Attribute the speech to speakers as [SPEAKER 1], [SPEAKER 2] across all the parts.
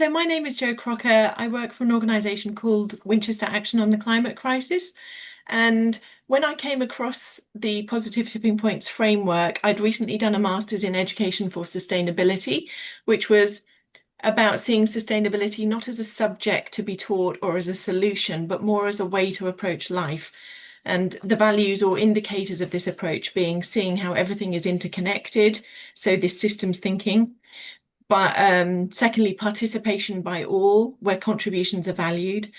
[SPEAKER 1] So my name is Jo Crocker. I work for an organisation called Winchester Action on the Climate Crisis. And when I came across the Positive Tipping Points framework, I'd recently done a master's in education for sustainability, which was about seeing sustainability not as a subject to be taught or as a solution, but more as a way to approach life. And the values or indicators of this approach being seeing how everything is interconnected, so this systems thinking. But secondly, participation by all, where contributions are valued.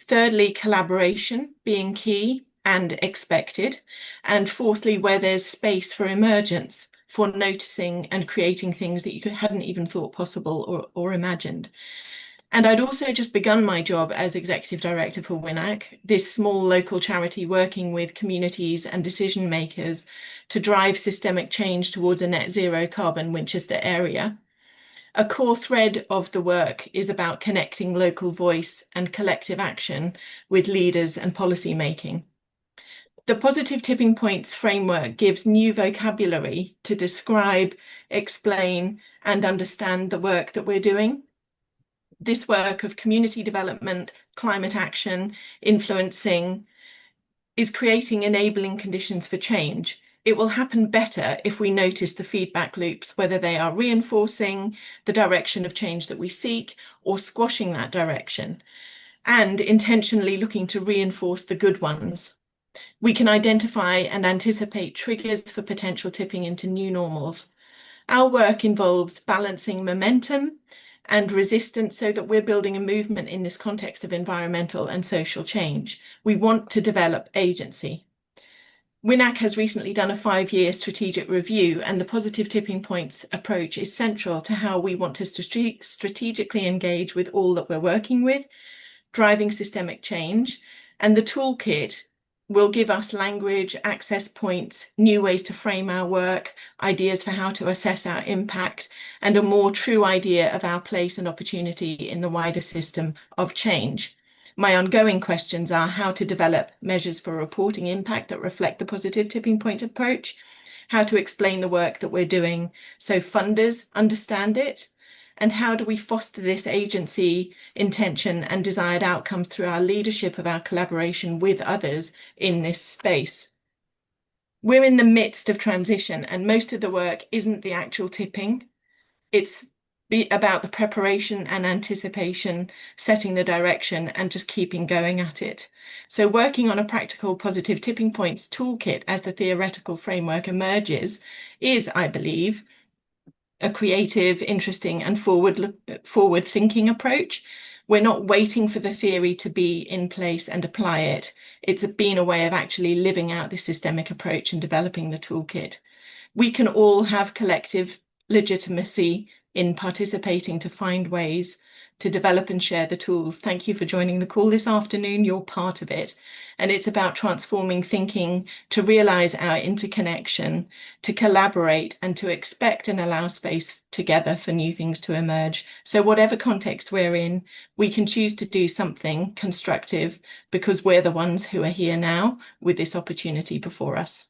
[SPEAKER 1] Thirdly, collaboration being key and expected. And fourthly, where there's space for emergence, for noticing and creating things that you hadn't even thought possible or imagined. And I'd also just begun my job as executive director for WINAC, this small local charity working with communities and decision makers to drive systemic change towards a net zero carbon Winchester area. A core thread of the work is about connecting local voice and collective action with leaders and policy making. The Positive Tipping Points framework gives new vocabulary to describe, explain, and understand the work that we're doing. This work of community development, climate action, influencing, is creating enabling conditions for change. It will happen better if we notice the feedback loops, whether they are reinforcing the direction of change that we seek or squashing that direction, and intentionally looking to reinforce the good ones. We can identify and anticipate triggers for potential tipping into new normals. Our work involves balancing momentum and resistance so that we're building a movement in this context of environmental and social change. We want to develop agency. WINAC has recently done a 5-year strategic review, and the Positive Tipping Points approach is central to how we want to strategically engage with all that we're working with, driving systemic change. And the toolkit will give us language, access points, new ways to frame our work, ideas for how to assess our impact, and a more true idea of our place and opportunity in the wider system of change. My ongoing questions are how to develop measures for reporting impact that reflect the Positive Tipping Point approach, how to explain the work that we're doing so funders understand it, and how do we foster this agency, intention, and desired outcome through our leadership of our collaboration with others in this space. We're in the midst of transition, and most of the work isn't the actual tipping. It's about the preparation and anticipation, setting the direction, and just keeping going at it. So working on a practical Positive Tipping Points toolkit as the theoretical framework emerges is, I believe, a creative, interesting, and forward-thinking approach. We're not waiting for the theory to be in place and apply it. It's been a way of actually living out this systemic approach and developing the toolkit. We can all have collective legitimacy in participating to find ways to develop and share the tools. Thank you for joining the call this afternoon. You're part of it. And it's about transforming thinking to realize our interconnection, to collaborate, and to expect and allow space together for new things to emerge. So whatever context we're in, we can choose to do something constructive because we're the ones who are here now with this opportunity before us.